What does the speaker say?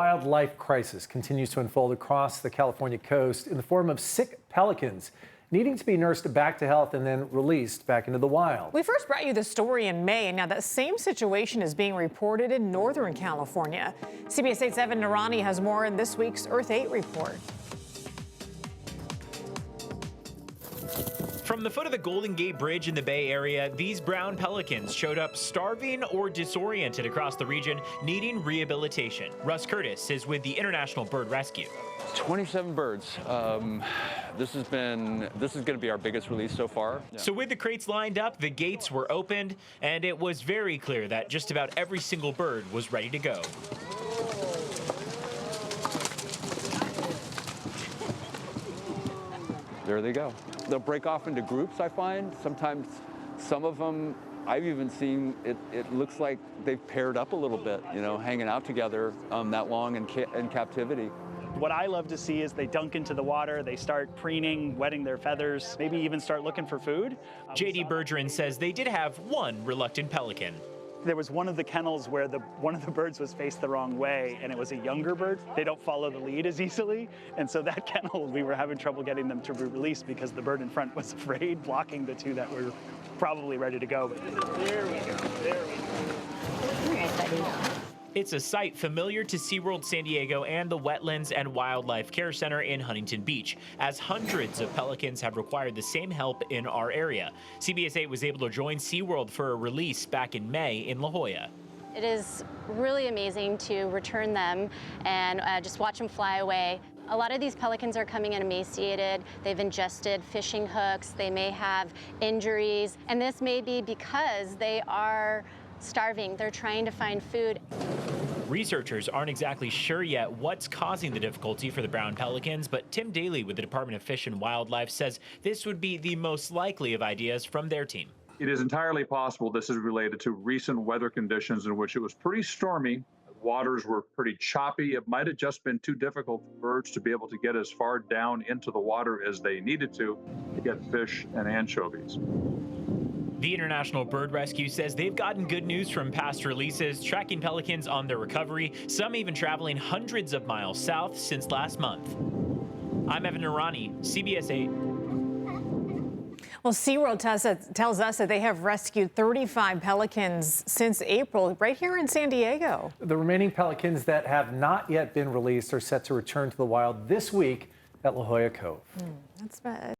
Wildlife crisis continues to unfold across the California coast in the form of sick pelicans needing to be nursed back to health and then released back into the wild. We first brought you the story in May, and now that same situation is being reported in Northern California. CBS 8's Evan Narani has more in this week's Earth 8 report. From the foot of the Golden Gate Bridge in the Bay Area, these brown pelicans showed up starving or disoriented across the region, needing rehabilitation. Russ Curtis is with the International Bird Rescue. 27 birds. This is going to be our biggest release so far. Yeah. So with the crates lined up, the gates were opened, and it was very clear that just about every single bird was ready to go. There they go. They'll break off into groups, I find. Sometimes some of them, I've even seen, it looks like they've paired up a little bit, you know, hanging out together that long in captivity. What I love to see is they dunk into the water, they start preening, wetting their feathers, maybe even start looking for food. J.D. Bergeron says they did have one reluctant pelican. There was one of the kennels where one of the birds was faced the wrong way, and it was a younger bird. They don't follow the lead as easily, and so that kennel, we were having trouble getting them to be released because the bird in front was afraid, blocking the two that were probably ready to go. There we go, there we go. All right, buddy. It's a site familiar to SeaWorld San Diego and the Wetlands and Wildlife Care Center in Huntington Beach, as hundreds of pelicans have required the same help in our area. CBS 8 was able to join SeaWorld for a release back in May in La Jolla. It is really amazing to return them and just watch them fly away. A lot of these pelicans are coming in emaciated. They've ingested fishing hooks. They may have injuries, and this may be because they are starving. They're trying to find food. Researchers aren't exactly sure yet what's causing the difficulty for the brown pelicans, but Tim Daly with the Department of Fish and Wildlife says this would be the most likely of ideas from their team. It is entirely possible this is related to recent weather conditions in which it was pretty stormy. Waters were pretty choppy. It might have just been too difficult for birds to be able to get as far down into the water as they needed to get fish and anchovies. The International Bird Rescue says they've gotten good news from past releases, tracking pelicans on their recovery, some even traveling hundreds of miles south since last month. I'm Evan Narani, CBS 8. Well, SeaWorld tells us that they have rescued 35 pelicans since April right here in San Diego. The remaining pelicans that have not yet been released are set to return to the wild this week at La Jolla Cove. That's bad.